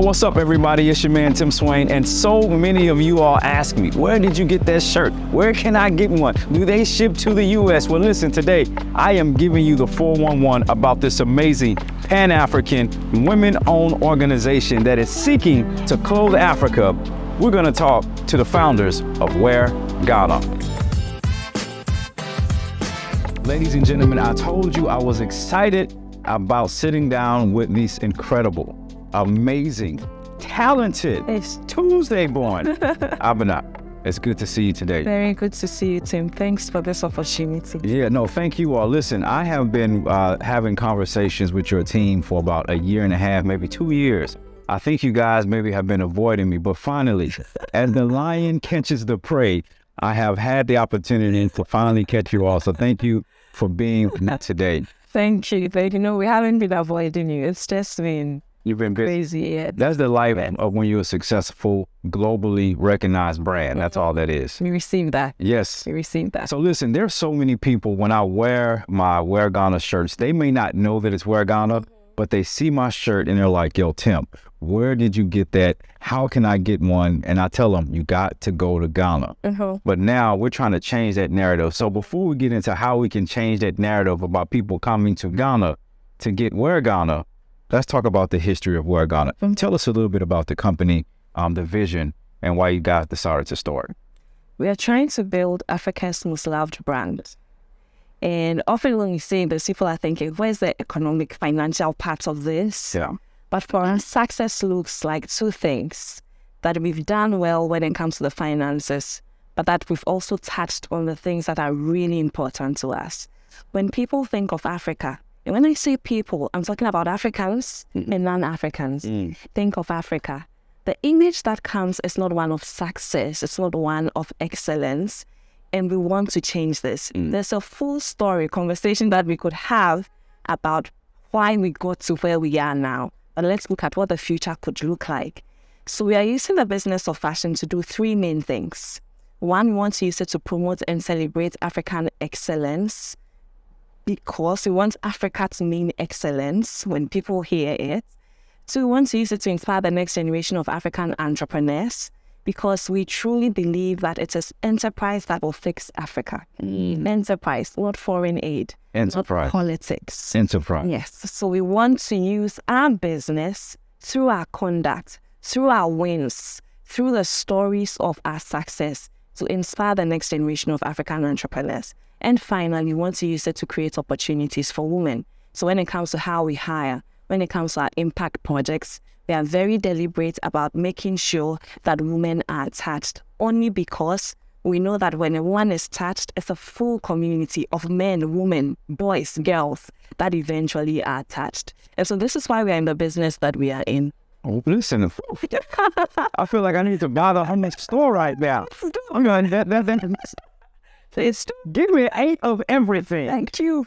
What's up, everybody? It's your man, Tim Swain, and so many of you all ask me, where did you get that shirt? Where can I get one? Do they ship to the U.S.? Well, listen, today, I am giving you the 411 about this amazing Pan-African women-owned organization that is seeking to clothe Africa. We're gonna talk to the founders of Wear Ghana. Ladies and gentlemen, I told you I was excited about sitting down with these incredible, amazing, talented, it's Tuesday born. Abena, it's good to see you today. Very good to see you, Tim. Thanks for this opportunity. Yeah, no, thank you all. Listen, I have been having conversations with your team for about a year and a half, maybe 2 years. I think you guys maybe have been avoiding me, but finally, as the lion catches the prey, I have had the opportunity to finally catch you all. So thank you for being with me today. Thank you. You know, we haven't been avoiding you. It's just been You've been busy. Yeah. That's the life of when you're a successful, globally recognized brand. That's all that is. We received that. Yes. We received that. So listen, there's so many people, when I wear my Wear Ghana shirts, they may not know that it's Wear Ghana, but they see my shirt and they're like, yo, Tim, where did you get that? How can I get one? And I tell them, you got to go to Ghana. But now we're trying to change that narrative. So before we get into how we can change that narrative about people coming to Ghana to get Wear Ghana, let's talk about the history of Wear Ghana. Tell us a little bit about the company, the vision, and why you guys decided to start. We are trying to build Africa's most loved brand. And often when we say this, people are thinking, where's the economic, financial part of this? Yeah. But for us, success looks like two things: that we've done well when it comes to the finances, but that we've also touched on the things that are really important to us. When people think of Africa, and when I say people, I'm talking about Africans and non-Africans. Think of Africa. The image that comes is not one of success. It's not one of excellence. And we want to change this. There's a full story conversation that we could have about why we got to where we are now. But let's look at what the future could look like. So we are using the business of fashion to do three main things. One, we want to use it to promote and celebrate African excellence, because we want Africa to mean excellence when people hear it. Two, we want to use it to inspire the next generation of African entrepreneurs, because we truly believe that it is enterprise that will fix Africa. Enterprise, not foreign aid. Enterprise. Not politics. Enterprise. Yes. So we want to use our business through our conduct, through our wins, through the stories of our success to inspire the next generation of African entrepreneurs. And finally, we want to use it to create opportunities for women. So when it comes to how we hire, when it comes to our impact projects, we are very deliberate about making sure that women are attached, only because we know that when one is touched, it's a full community of men, women, boys, girls that eventually are attached. And so this is why we are in the business that we are in. Oh, listen, I feel like I need to buy the whole store right now. I'm going give me 8 of everything. Thank you.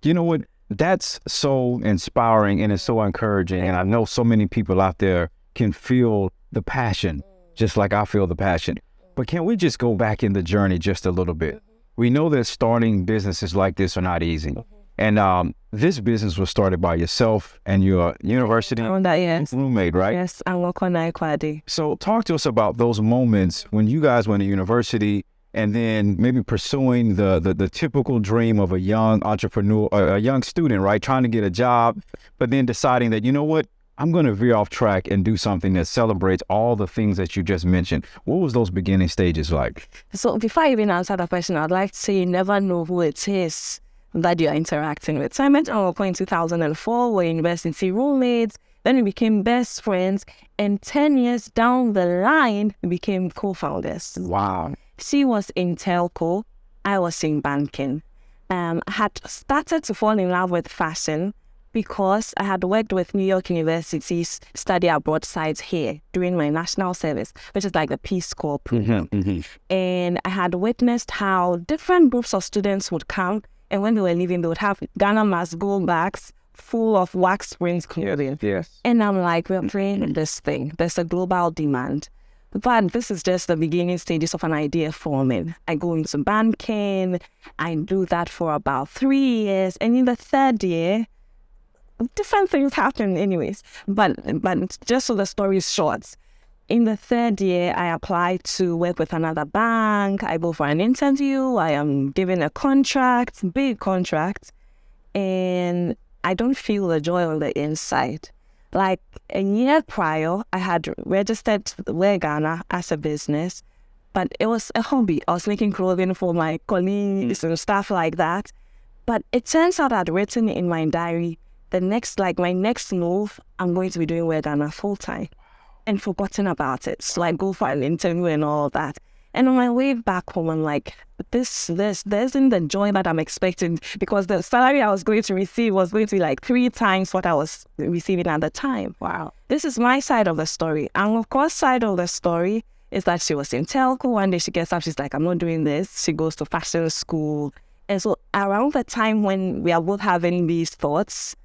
You know what? That's so inspiring and it's so encouraging. And I know so many people out there can feel the passion, just like I feel the passion. But can we just go back in the journey just a little bit? We know that starting businesses like this are not easy. And this business was started by yourself and your university roommate, right? Yes, I'm Wakona Ikwadi. So talk to us about those moments when you guys went to university, and then maybe pursuing the typical dream of a young entrepreneur, a young student, right? Trying to get a job, but then deciding that, you know what, I'm going to veer off track and do something that celebrates all the things that you just mentioned. What was those beginning stages like? So before I even answer the question, I'd like to say you never know who it is that you're interacting with. So I met Onwoko in 2004, we're university roommates, then we became best friends, and 10 years down the line, we became co-founders. Wow. She was in telco, I was in banking. I had started to fall in love with fashion because I had worked with New York University's study abroad sites here during my national service, which is like the Peace Corps program. And I had witnessed how different groups of students would come, and when they were leaving, they would have Ghana must go bags full of wax springs clothing. Yes. And I'm like, we're playing this thing. There's a global demand. But this is just the beginning stages of an idea forming. I go into banking. I do that for about 3 years. And in the third year, different things happen anyways. But just so the story is short, in the third year, I applied to work with another bank. I go for an interview. I am given a contract, big contract, and I don't feel the joy on the inside. Like a year prior, I had registered Wear Ghana as a business, but it was a hobby. I was making clothing for my colleagues and stuff like that. But it turns out I'd written in my diary, my next move, I'm going to be doing Wear Ghana full time, and forgotten about it. So I go for an interview and all that. And on my way back home, I'm like, this isn't the joy that I'm expecting, because the salary I was going to receive was going to be like 3 times what I was receiving at the time. Wow. This is my side of the story. And of course, side of the story is that she was in telco. One day she gets up, she's like, I'm not doing this. She goes to fashion school. And so around the time when we are both having these thoughts,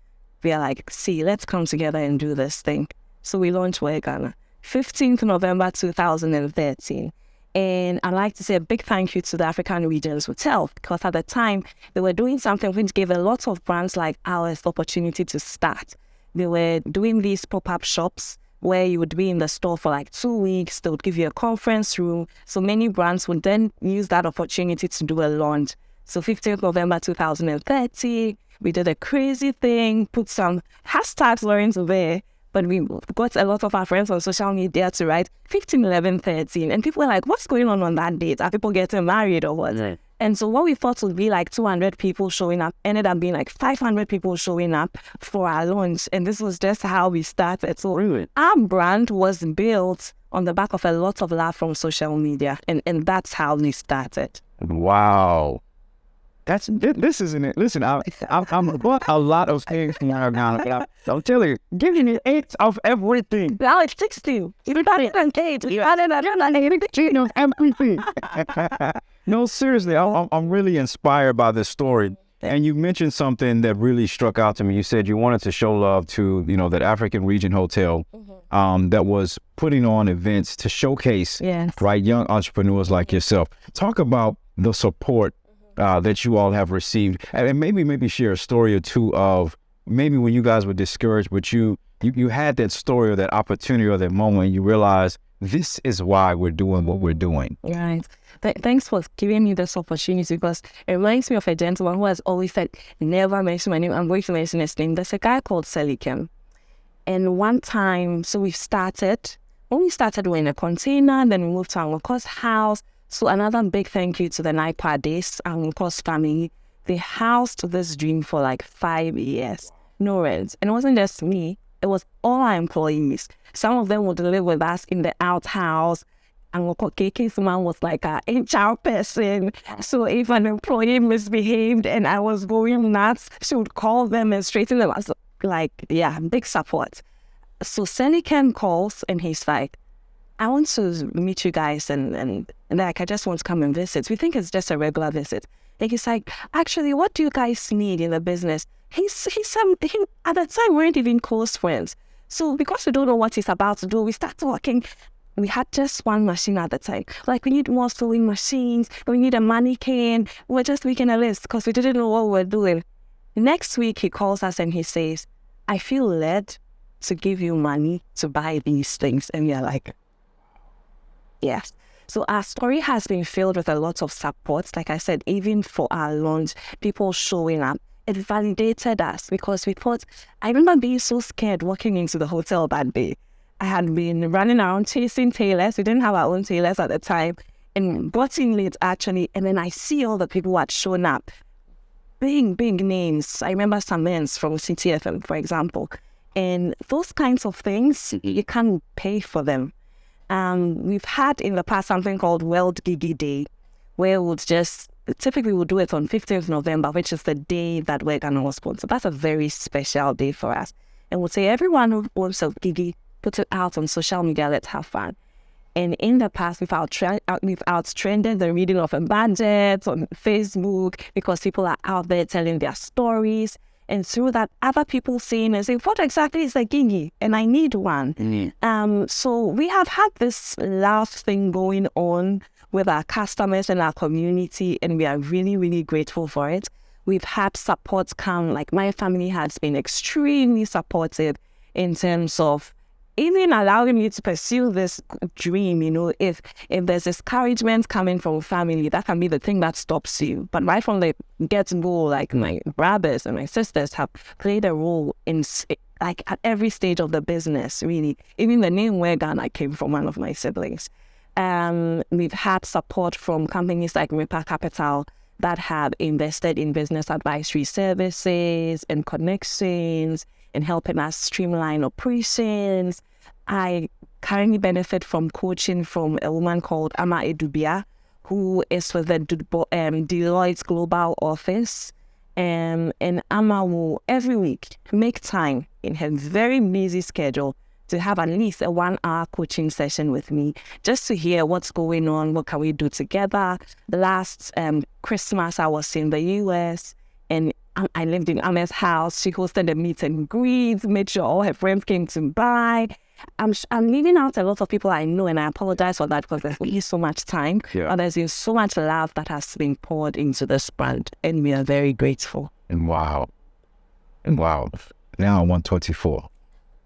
we are like, see, let's come together and do this thing. So we launched Wear Ghana, 15th November 2013. And I'd like to say a big thank you to the African Regions Hotel, because at the time they were doing something which gave a lot of brands like ours the opportunity to start. They were doing these pop-up shops where you would be in the store for like 2 weeks. They would give you a conference room. So many brands would then use that opportunity to do a launch. So 15th November 2030, we did a crazy thing, put some hashtags were into there. But we got a lot of our friends on social media to write 15, 11, 13. And people were like, what's going on that date? Are people getting married or what? Mm. And so what we thought would be like 200 people showing up ended up being like 500 people showing up for our launch. And this was just how we started. So really? Our brand was built on the back of a lot of love from social media. And that's how we started. Wow. This isn't it. Listen, I'm about a lot of things from Wear Ghana. I'm telling you, giving it 8 of everything. Now it's 60. You got it on 8. You got it on everything. No, seriously, I'm really inspired by this story. And you mentioned something that really struck out to me. You said you wanted to show love to, that African Region Hotel that was putting on events to showcase right young entrepreneurs like yourself. Talk about the support that you all have received, and maybe share a story or two of maybe when you guys were discouraged, but you had that story or that opportunity or that moment you realized this is why we're doing what we're doing. Right. Thanks for giving me this opportunity, because it reminds me of a gentleman who has always said, never mention my name. I'm going to mention his name. There's a guy called Selikem. And one time, so when we started, we're in a container, then we moved to our uncle's house. So another big thank you to the Naipa Days and uncle's family. They housed this dream for like 5 years. No rent. And it wasn't just me. It was all our employees. Some of them would live with us in the outhouse. And Uncle KK's man was like an HR person. So if an employee misbehaved and I was going nuts, she would call them and straighten them out. So, big support. So Selikem calls and he's like, I want to meet you guys and like, I just want to come and visit. We think it's just a regular visit. And he's like, actually, what do you guys need in the business? He at the time, we weren't even close friends. So because we don't know what he's about to do, we start talking. We had just one machine at the time. Like, we need more sewing machines. We need a mannequin. We're just making a list because we didn't know what we were doing. Next week, he calls us and he says, I feel led to give you money to buy these things. And we are like, yes. So our story has been filled with a lot of support. Like I said, even for our launch, people showing up. It validated us because we thought, I remember being so scared walking into the hotel that day. I had been running around chasing tailors. We didn't have our own tailors at the time. And got in late, actually. And then I see all the people who had shown up. Big names. I remember some men from CTFM, for example. And those kinds of things, you can't pay for them. We've had in the past something called World Gigi Day, where we'll typically we'll do it on 15th November, which is the day that Wear Ghana was born. So that's a very special day for us. And we'll say, everyone who wants a Gigi, put it out on social media, let's have fun. And in the past, we've outtrended the reading of a budget on Facebook because people are out there telling their stories. And through that, other people saying and saying, what exactly is a Gigi? And I need one. Mm-hmm. So we have had this love thing going on with our customers and our community, and we are really, really grateful for it. we've had support come, like my family has been extremely supportive in terms of even allowing me to pursue this dream. If there's discouragement coming from family, that can be the thing that stops you. But right from the get-go, like my brothers and my sisters have played a role in like at every stage of the business, really. Even the name Where Ghana came from one of my siblings. We've had support from companies like Rebirth Capital that have invested in business advisory services and connections and helping us streamline operations. I currently benefit from coaching from a woman called Ama Edubia, who is with the Deloitte Global Office. And Ama will every week make time in her very busy schedule to have at least a 1-hour coaching session with me, just to hear what's going on, what can we do together. Last Christmas, I was in the US and I lived in Ama's house. She hosted a meet and greet, made sure all her friends came to buy. I'm leaving out a lot of people I know, and I apologize for that because there's only so much time. Yeah. But there's been so much love that has been poured into this brand, and we are very grateful. And wow. Now 124.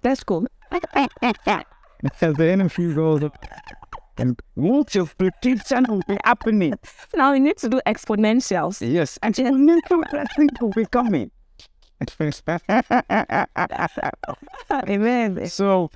That's cool. As the interview goes up, and what your prediction will be happening? Now we need to do exponentials. Yes, exponential blessing will be coming. Amen. So,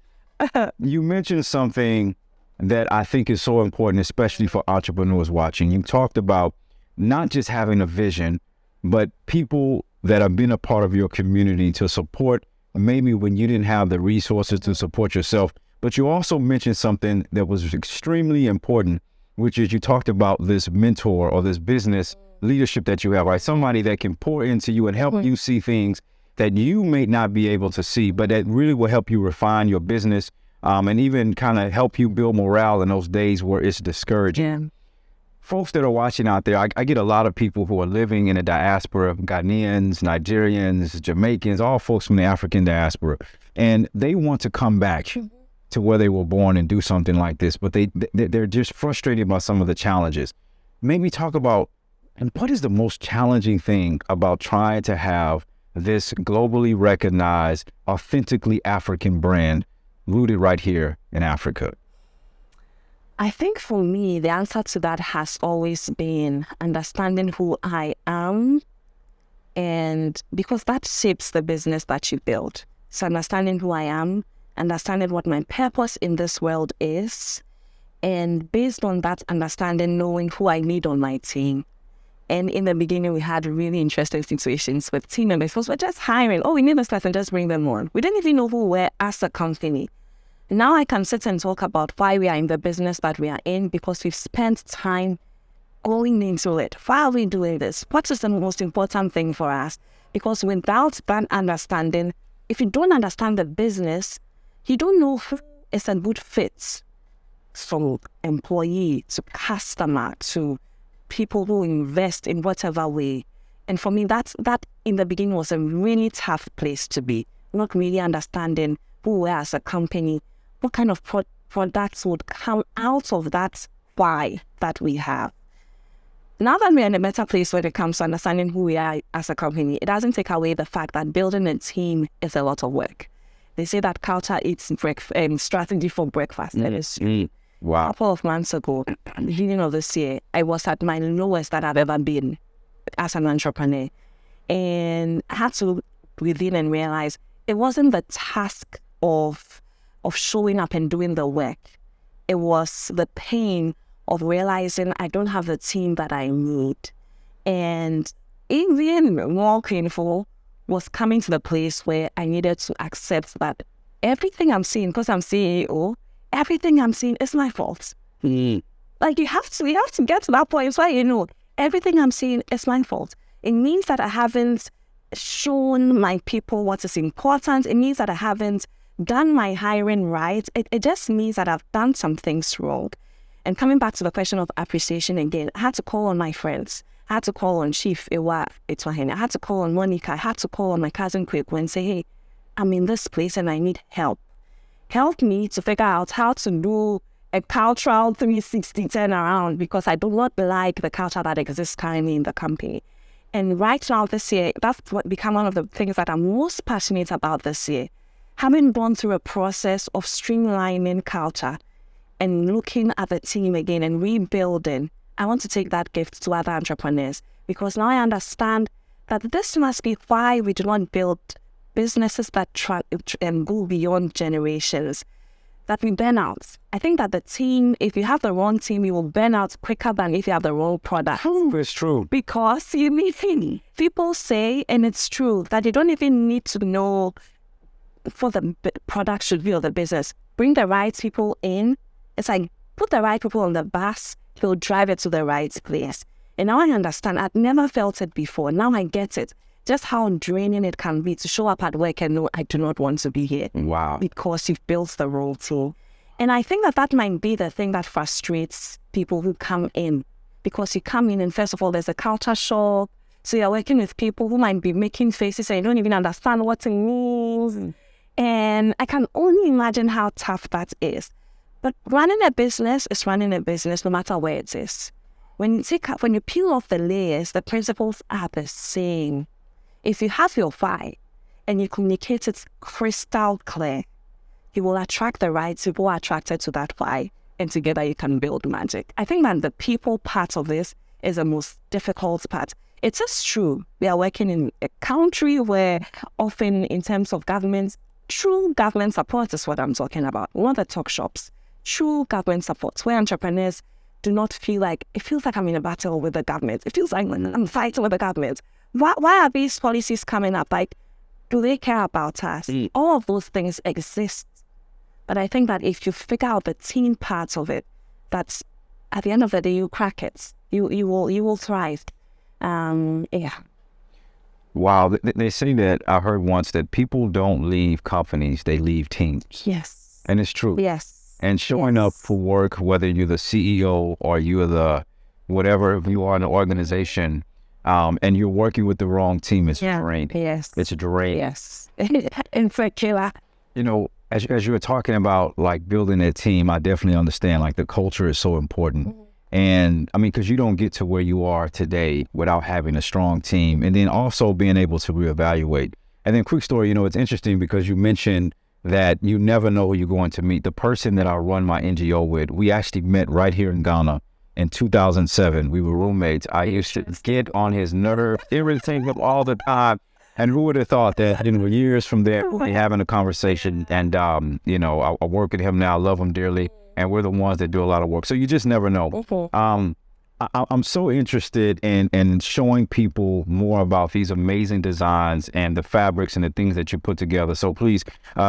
you mentioned something that I think is so important, especially for entrepreneurs watching. You talked about not just having a vision, but people that have been a part of your community to support, maybe when you didn't have the resources to support yourself. But you also mentioned something that was extremely important, which is you talked about this mentor or this business leadership that you have, right? Somebody that can pour into you and help you see things that you may not be able to see, but that really will help you refine your business and even kind of help you build morale in those days where it's discouraging. Yeah. Folks that are watching out there, I get a lot of people who are living in the diaspora, Ghanaians, Nigerians, Jamaicans, all folks from the African diaspora, and they want to come back to where they were born and do something like this, but they're just frustrated by some of the challenges. Maybe talk about, and what is the most challenging thing about trying to have this globally recognized, authentically African brand rooted right here in Africa? I think for me, the answer to that has always been understanding who I am, and because that shapes the business that you build. So understanding who I am, understanding what my purpose in this world is, and based on that understanding, knowing who I need on my team. And in the beginning, we had really interesting situations with team members because we're just hiring. Oh, we need this person, just bring them on. We didn't even know who we were as a company. Now I can sit and talk about why we are in the business that we are in because we've spent time going into it. Why are we doing this? What is the most important thing for us? Because without that understanding, if you don't understand the business, you don't know who is a good fit from employee to customer to people who invest in whatever way. And for me, that in the beginning was a really tough place to be, not really understanding who we are as a company, what kind of products would come out of that why that we have. Now that we're in a better place when it comes to understanding who we are as a company, it doesn't take away the fact that building a team is a lot of work. They say that culture eats strategy for breakfast. That is Wow. A couple of months ago, at the beginning of this year, I was at my lowest that I've ever been as an entrepreneur. And I had to breathe in and realize it wasn't the task of showing up and doing the work. It was the pain of realizing I don't have the team that I need. And even more painful was coming to the place where I needed to accept that everything I'm seeing, because I'm CEO, everything I'm seeing is my fault. Like you have to get to that point where everything I'm seeing is my fault. It means that I haven't shown my people what is important. It means that I haven't done my hiring right. It just means that I've done some things wrong. And coming back to the question of appreciation again, I had to call on my friends. I had to call on Chief Ewa Etwahene. I had to call on Monica. I had to call on my cousin Kweku and say, hey, I'm in this place and I need help. Help me to figure out how to do a cultural 360 turnaround because I do not like the culture that exists currently in the company. And right now this year, that's what become one of the things that I'm most passionate about this year. Having gone through a process of streamlining culture and looking at the team again and rebuilding, I want to take that gift to other entrepreneurs, because now I understand that this must be why we do not build businesses that go beyond generations, that we burn out. I think that the team, if you have the wrong team, you will burn out quicker than if you have the wrong product. It's true. Because you need people say, and it's true, that you don't even need to know for the product should be or the business. Bring the right people in. It's like put the right people on the bus, they'll drive it to the right place. And now I understand. I'd never felt it before. Now I get it. Just how draining it can be to show up at work and know I do not want to be here. Wow. Because you've built the role team. And I think that might be the thing that frustrates people who come in. Because you come in and first of all, there's a culture shock. So you're working with people who might be making faces and you don't even understand what it means. And I can only imagine how tough that is. But running a business is running a business no matter where it is. When you peel off the layers, the principles are the same. If you have your why and you communicate it crystal clear, you will attract the right people attracted to that why, and together you can build magic. I think that the people part of this is the most difficult part. It is true. We are working in a country where often in terms of government, true government support is what I'm talking about. Not the talk shops. True government support, where entrepreneurs do not feel like, it feels like I'm in a battle with the government. It feels like I'm fighting with the government. Why are these policies coming up? Like, do they care about us? All of those things exist. But I think that if you figure out the team parts of it, that's at the end of the day, you crack it. You will thrive. Yeah. Wow. They say that, I heard once, that people don't leave companies, they leave teams. Yes. And it's true. Yes. And showing up for work, whether you're the CEO or you're the whatever you are in the organization, and you're working with the wrong team, it's draining. Yes. It's draining. Yes. In particular. You know, as you were talking about like building a team, I definitely understand like the culture is so important. And I mean, because you don't get to where you are today without having a strong team, and then also being able to reevaluate. And then quick story, you know, it's interesting because you mentioned that you never know who you're going to meet. The person that I run my NGO with, we actually met right here in Ghana in 2007. We were roommates. I used to get on his nerve, irritate him all the time. And who would have thought that, you know, years from there, we're having a conversation, and, you know, I work with him now, I love him dearly, and we're the ones that do a lot of work. So you just never know. I'm so interested in showing people more about these amazing designs and the fabrics and the things that you put together. So please,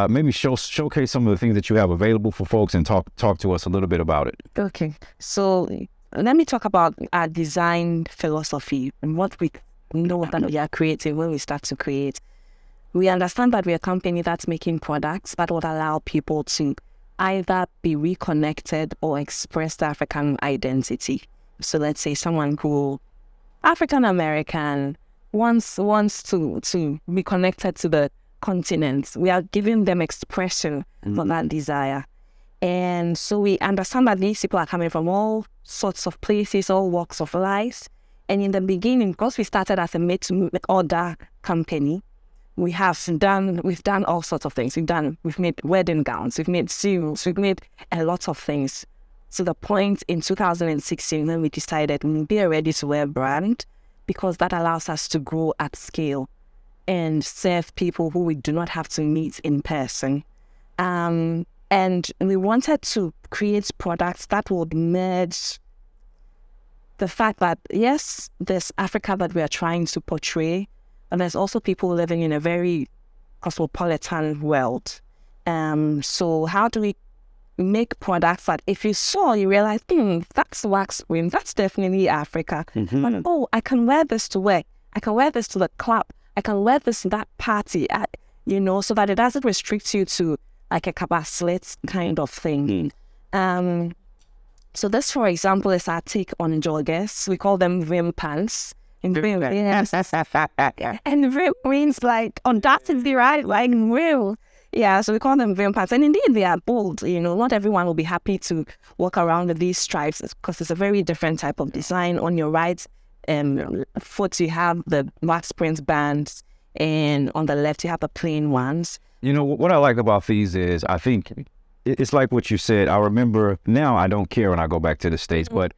maybe showcase some of the things that you have available for folks and talk to us a little bit about it. Okay. So let me talk about our design philosophy and what we know that we are creating when we start to create. We understand that we're a company that's making products that would allow people to either be reconnected or express the African identity. So let's say someone who African American wants to be connected to the continent. We are giving them expression for that desire. And so we understand that these people are coming from all sorts of places, all walks of life. And in the beginning, because we started as a made-to-order company, we've done all sorts of things. We've made wedding gowns, we've made cereals, we've made a lot of things. To the point in 2016 when we decided we'll be a ready-to-wear brand, because that allows us to grow at scale and serve people who we do not have to meet in person. And we wanted to create products that would merge the fact that, yes, there's Africa that we are trying to portray, but there's also people living in a very cosmopolitan world. So how do we make products that if you saw, you realize, that's wax cream, that's definitely Africa. But, I can wear this to work. I can wear this to the club. I can wear this to that party, so that it doesn't restrict you to like a kaba slit kind of thing. So this, for example, is our take on joggers. We call them rim pants. And rim, yes. And rim means like undoubtedly, right? Like rim. Yeah, so we call them rim pants. And indeed, they are bold. Not everyone will be happy to walk around with these stripes because it's a very different type of design. On your right, foot, you have the wax print bands, and on the left, you have the plain ones. You know, what I like about these is I think it's like what you said. I remember now I don't care when I go back to the States, but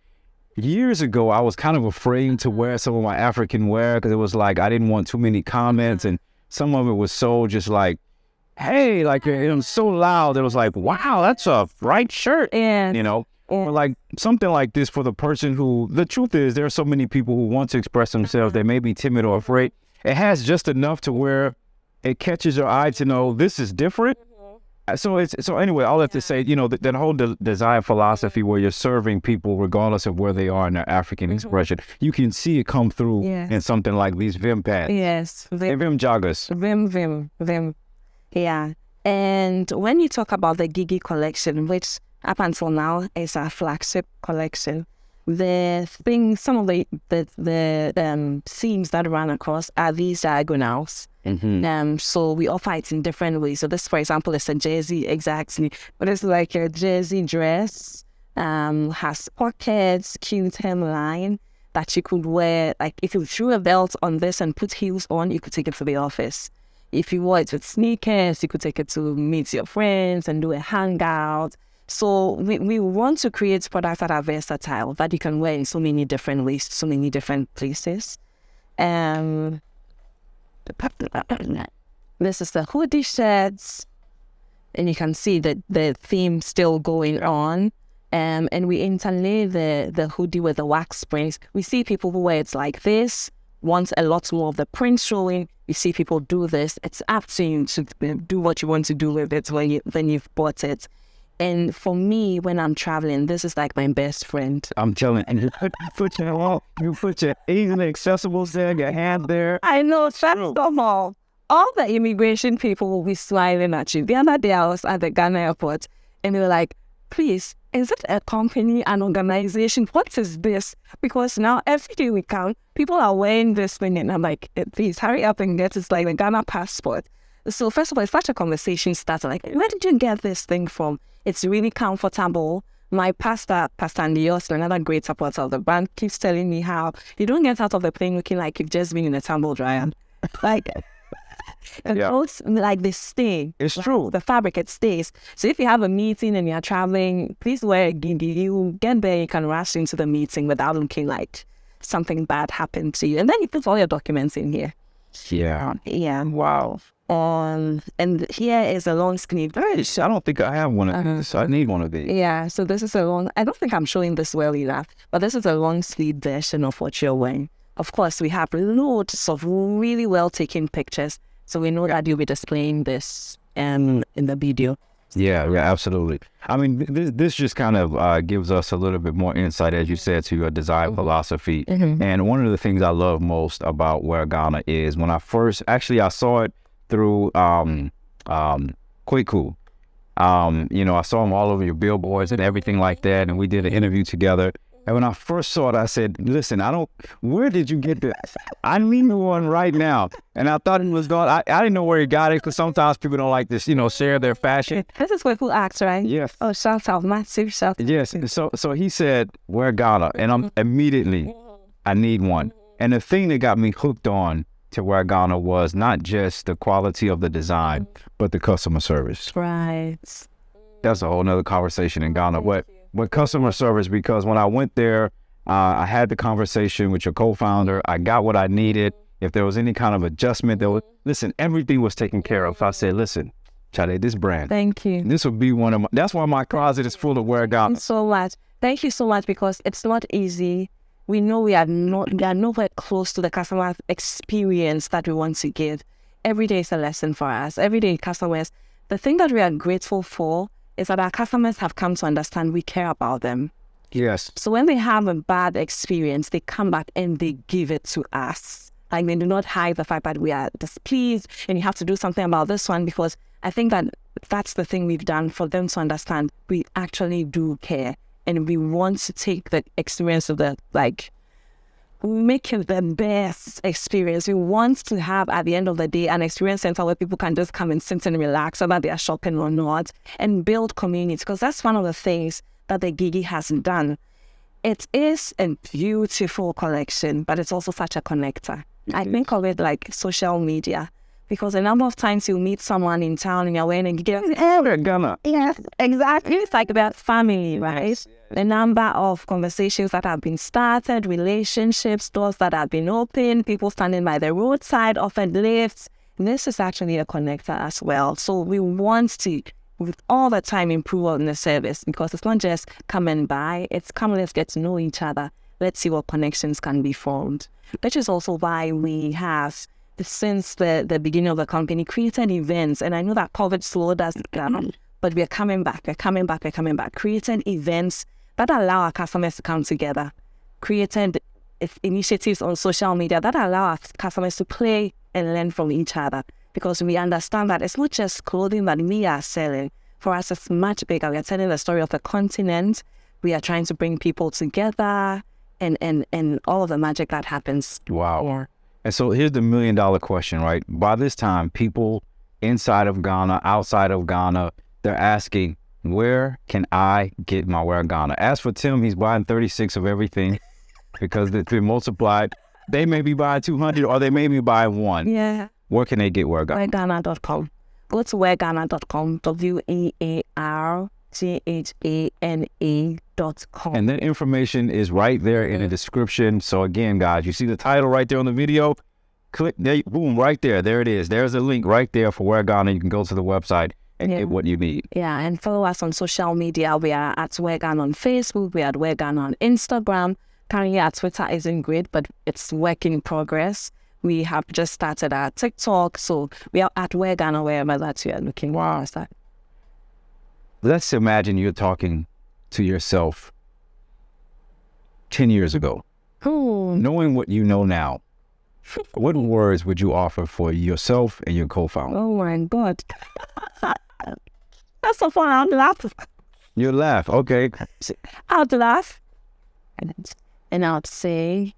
years ago, I was kind of afraid to wear some of my African wear because it was like I didn't want too many comments, and some of it was so just like, hey, like it was so loud. It was like, wow, that's a bright shirt, Yeah. you know, or like something like this for the person who, the truth is, there are so many people who want to express themselves. They may be timid or afraid. It has just enough to where it catches your eye to know this is different. So anyway, all I have to say, you know, that whole design philosophy where you're serving people regardless of where they are in their African expression, you can see it come through in something like these Vim pads. Yes. And Vim joggers. Vim. Yeah. And when you talk about the Gigi collection, which up until now is our flagship collection, some of the themes that run across are these diagonals. So we offer it in different ways. So this, for example, is a jersey, exactly, but it's like a jersey dress, has pockets, cute hemline that you could wear. Like if you threw a belt on this and put heels on, you could take it to the office. If you wore it with sneakers, you could take it to meet your friends and do a hangout. So we want to create products that are versatile, that you can wear in so many different ways, so many different places. This is the hoodie shirts, and you can see that the theme still going on. And we interlay the hoodie with the wax prints. We see people who wear it like this, want a lot more of the print showing. You see people do this. It's up to you to do what you want to do with it when you've bought it. And for me, when I'm traveling, this is like my best friend. I'm telling you, you put your easily accessibles there, your hand there. I know, that's normal. All the immigration people will be smiling at you. The other day, I was at the Ghana airport, and they were like, please, is it a company, an organization? What is this? Because now every day we come, people are wearing this thing, and I'm like, please hurry up and get it, like the Ghana passport. So first of all, it's such a conversation starter. Like, where did you get this thing from? It's really comfortable. My pastor Andios, another great supporter of the band, keeps telling me how you don't get out of the plane looking like you've just been in a tumble dryer. Like, those, like, they stay. It's true. The fabric, it stays. So if you have a meeting and you're traveling, please wear a gigi. You get there, you can rush into the meeting without looking like something bad happened to you. And then you put all your documents in here. Yeah. Yeah. Wow. And here is a long sleeve. I don't think I have one of these. I need one of these. Yeah, so this is I don't think I'm showing this well enough, but this is a long sleeve version of what you're wearing. Of course, we have loads of really well taken pictures, so we know that you'll be displaying this in the video. Yeah, absolutely. I mean, this just kind of gives us a little bit more insight, as you said, to your design philosophy. And one of the things I love most about Wear Ghana is when I saw it through Kweku. You know, I saw him all over your billboards and everything like that, and we did an interview together. And when I first saw it, I said, listen, where did you get this? I need one right now. And I thought he was going, I didn't know where he got it, because sometimes people don't like this, share their fashion. This is Kweku Acts, right? Yes. Oh, shout out, massive shout out. Yes. So he said, Wear Ghana. And I'm immediately, I need one. And the thing that got me hooked on to Wear Ghana was not just the quality of the design, but the customer service. Right. That's a whole nother conversation in Ghana. But customer service, because when I went there, I had the conversation with your co-founder. I got what I needed. If there was any kind of adjustment, everything was taken care of. So I said, listen, Chade, this brand. Thank you. This will be that's why my closet is full of Wear Ghana. So much. Thank you so much, because it's not easy. We know we are nowhere close to the customer experience that we want to give. Every day is a lesson for us. Every day customers, the thing that we are grateful for is that our customers have come to understand we care about them. Yes. So when they have a bad experience, they come back and they give it to us. Like, they do not hide the fact that we are displeased and you have to do something about this one, because I think that that's the thing we've done for them to understand we actually do care. And we want to take the experience of make it the best experience. We want to have, at the end of the day, an experience center where people can just come and sit and relax, whether they are shopping or not, and build community. Because that's one of the things that the Gigi has done. it is a beautiful collection, but it's also such a connector. I think of it like social media, because a number of times you'll meet someone in town and you're wearing a gift. We're gonna. Yes, exactly. It's like about family, right? The number of conversations that have been started, relationships, doors that have been opened, people standing by the roadside, offered lifts. This is actually a connector as well. So we want to, with all the time, improve on the service, because it's not just come and buy, it's come, let's get to know each other. Let's see what connections can be formed. Which is also why we have, since the beginning of the company, created events. And I know that COVID slowed us down, but we're coming back. Created events that allow our customers to come together. Created initiatives on social media that allow our customers to play and learn from each other. Because we understand that it's not just clothing that we are selling. For us, it's much bigger. We are telling the story of a continent. We are trying to bring people together and all of the magic that happens. Wow. Yeah. And so here's the $1 million question, right? By this time, people inside of Ghana, outside of Ghana, they're asking, where can I get my Wear Ghana? As for Tim, he's buying 36 of everything because they're multiplied. They may be buying 200 or they may be buying one. Yeah. Where can they get Wear Ghana? Wearghana.com. Go to wearghana.com, WEARGHANA.com. And that information is right there in the description. So again, guys, you see the title right there on the video. Click there, boom, right there. There it is. There's a link right there for Wear Ghana. You can go to the website and get what you need. Yeah, and follow us on social media. We are at Wear Ghana on Facebook. We are at Wear Ghana on Instagram. Currently, our Twitter isn't great, but it's work in progress. We have just started our TikTok, so we are at Wear Ghana wherever that you are looking. Wow. Let's imagine you're talking to yourself 10 years ago. Knowing what you know now, what words would you offer for yourself and your co-founder? Oh my God. That's so fun. I'd laugh. You laugh, okay. I'd laugh. And I'd say,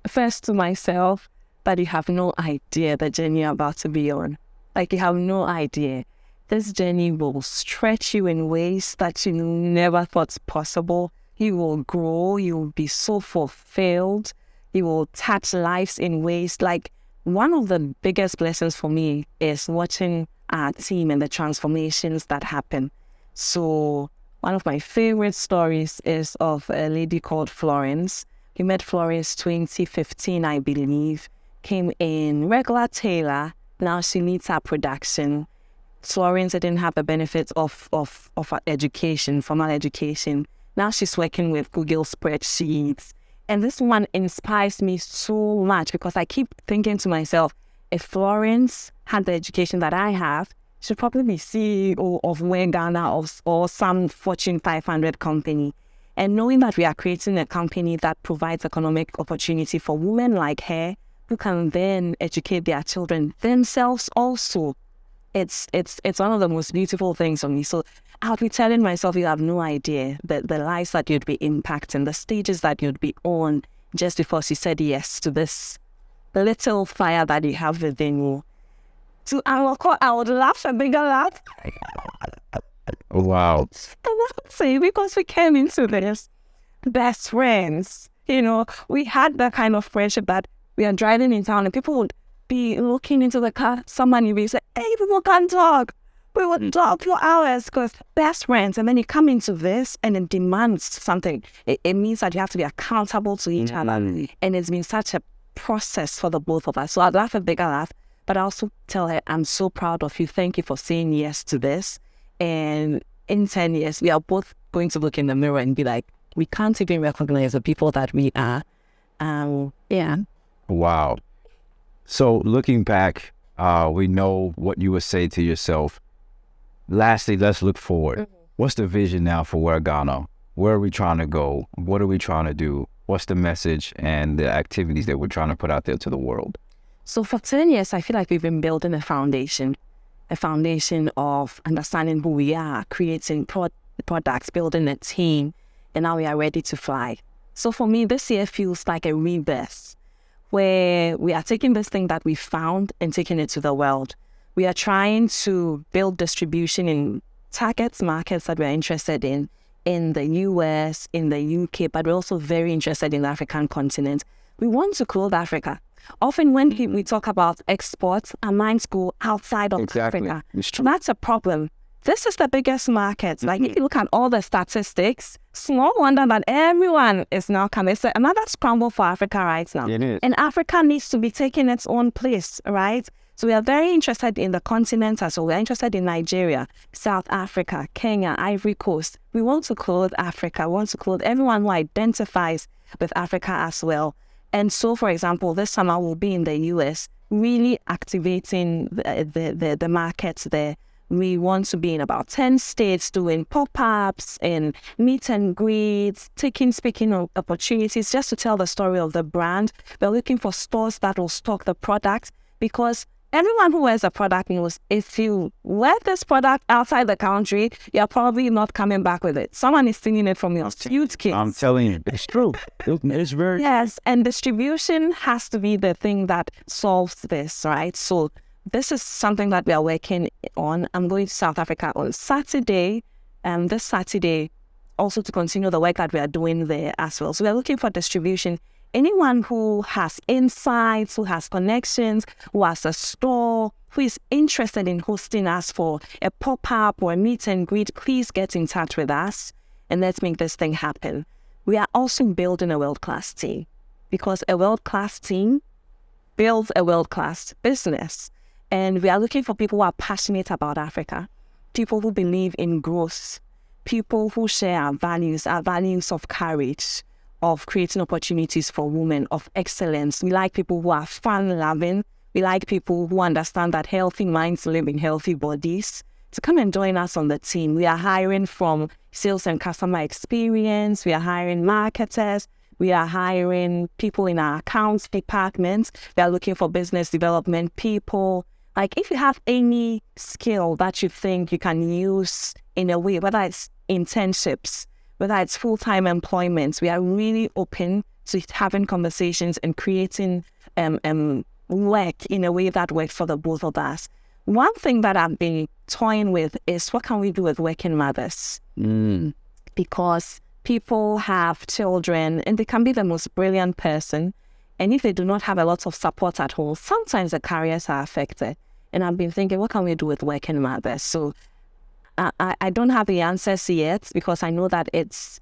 first to myself, that you have no idea the journey you're about to be on. Like, you have no idea. This journey will stretch you in ways that you never thought possible. You will grow. You will be so fulfilled. You will touch lives in ways like, one of the biggest blessings for me is watching our team and the transformations that happen. So one of my favorite stories is of a lady called Florence. We met Florence 2015, I believe. Came in regular tailor. Now she needs our production. Florence didn't have the benefits of education, formal education. Now she's working with Google spreadsheets. And this one inspires me so much because I keep thinking to myself, if Florence had the education that I have, she'd probably be CEO of Wear Ghana or some Fortune 500 company. And knowing that we are creating a company that provides economic opportunity for women like her, who can then educate their children themselves also, it's one of the most beautiful things for me. So I'll be telling myself, you have no idea the lives that you'd be impacting, the stages that you'd be on just because you said yes to this little fire that you have within you. So I would laugh a bigger laugh. Wow. And I would say, because we came into this best friends, we had that kind of friendship that we are driving in town and people would be looking into the car, someone would be say, hey, people can't talk. We would talk for hours because best friends. And then you come into this and it demands something. It means that you have to be accountable to each other. And it's been such a process for the both of us. So I'd laugh a bigger laugh, but I also tell her, I'm so proud of you. Thank you for saying yes to this. And in 10 years, we are both going to look in the mirror and be like, we can't even recognize the people that we are. Yeah. Wow. So looking back, we know what you would say to yourself. Lastly, let's look forward. What's the vision now for Wear Ghana? Where are we trying to go? What are we trying to do? What's the message and the activities that we're trying to put out there to the world? So for 10 years, I feel like we've been building a foundation of understanding who we are, creating products, building a team, and now we are ready to fly. So for me, this year feels like a rebirth, where we are taking this thing that we found and taking it to the world. We are trying to build distribution in target markets that we're interested in in the US, in the UK, but we're also very interested in the African continent. We want to clothe Africa. Often when we talk about exports, our minds go outside of Africa. It's true. That's a problem. This is the biggest market. Like if you look at all the statistics, small wonder that everyone is now coming. It's another scramble for Africa right now. It is. And Africa needs to be taking its own place, right? So we are very interested in the continent as well. We're interested in Nigeria, South Africa, Kenya, Ivory Coast. We want to clothe Africa. We want to clothe everyone who identifies with Africa as well. And so, for example, this summer we'll be in the US, really activating the markets there. We want to be in about 10 states doing pop-ups and meet and greets, speaking opportunities just to tell the story of the brand. We're looking for stores that will stock the product because everyone who wears a product knows if you wear this product outside the country, you're probably not coming back with it. Someone is stealing it from your suitcase. I'm telling you, it's true. It's very... Yes, and distribution has to be the thing that solves this, right? So this is something that we are working on. I'm going to South Africa on Saturday, this Saturday, also to continue the work that we are doing there as well. So we are looking for distribution. Anyone who has insights, who has connections, who has a store, who is interested in hosting us for a pop-up or a meet and greet, please get in touch with us and let's make this thing happen. We are also building a world-class team because a world-class team builds a world-class business. And we are looking for people who are passionate about Africa, people who believe in growth, people who share our values of courage, of creating opportunities for women, of excellence. We like people who are fun-loving. We like people who understand that healthy minds live in healthy bodies. To come and join us on the team. We are hiring from sales and customer experience. We are hiring marketers. We are hiring people in our accounts departments. We are looking for business development people. Like if you have any skill that you think you can use in a way, whether it's internships, whether it's full-time employment, we are really open to having conversations and creating work in a way that works for the both of us. One thing that I've been toying with is what can we do with working mothers? Because people have children and they can be the most brilliant person. And if they do not have a lot of support at home, sometimes the careers are affected. And I've been thinking, what can we do with working mothers? So I don't have the answers yet because I know that it's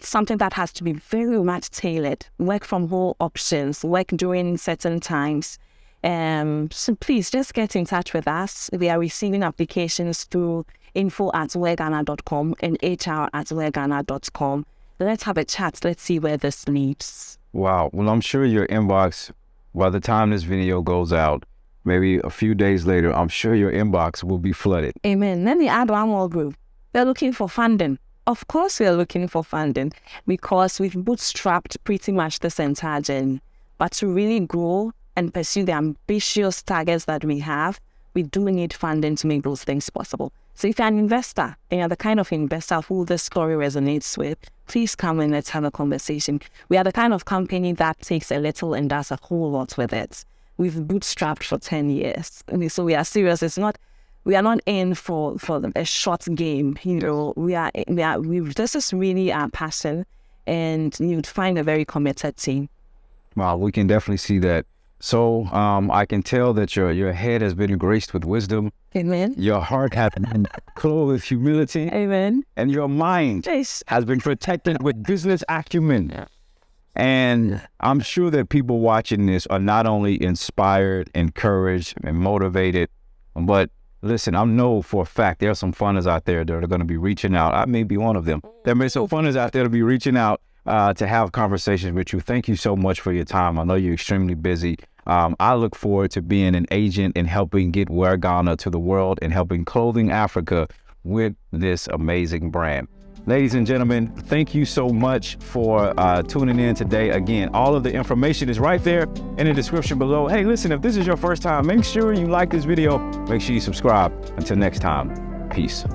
something that has to be very much tailored. Work from home options, work during certain times. So please just get in touch with us. We are receiving applications through info@wearghana.com and hr@wearghana.com. Let's have a chat. Let's see where this leads. Wow. Well, I'm sure your inbox, by the time this video goes out, maybe a few days later, I'm sure your inbox will be flooded. Amen. Let me add one more group. We're looking for funding. Of course, we're looking for funding because we've bootstrapped pretty much this entire journey. But to really grow and pursue the ambitious targets that we have, we do need funding to make those things possible. So if you're an investor and you're the kind of investor who this story resonates with, please come and let's have a conversation. We are the kind of company that takes a little and does a whole lot with it. We've bootstrapped for 10 years. So we are serious. We are not in for a short game. You know, this is really our passion, and you'd find a very committed team. Wow, we can definitely see that. So I can tell that your head has been graced with wisdom. Amen. Your heart has been clothed with humility. Amen. And your mind has been protected with business acumen. Yeah. And I'm sure that people watching this are not only inspired, encouraged, and motivated, but listen, I know for a fact there are some funders out there that are going to be reaching out. I may be one of them. There may be some funders out there to be reaching out to have conversations with you. Thank you so much for your time. I know you're extremely busy. I look forward to being an agent and helping get Wear Ghana to the world and helping Clothing Africa with this amazing brand. Ladies and gentlemen, thank you so much for tuning in today. Again, all of the information is right there in the description below. Hey, listen, if this is your first time, make sure you like this video. Make sure you subscribe. Until next time, peace.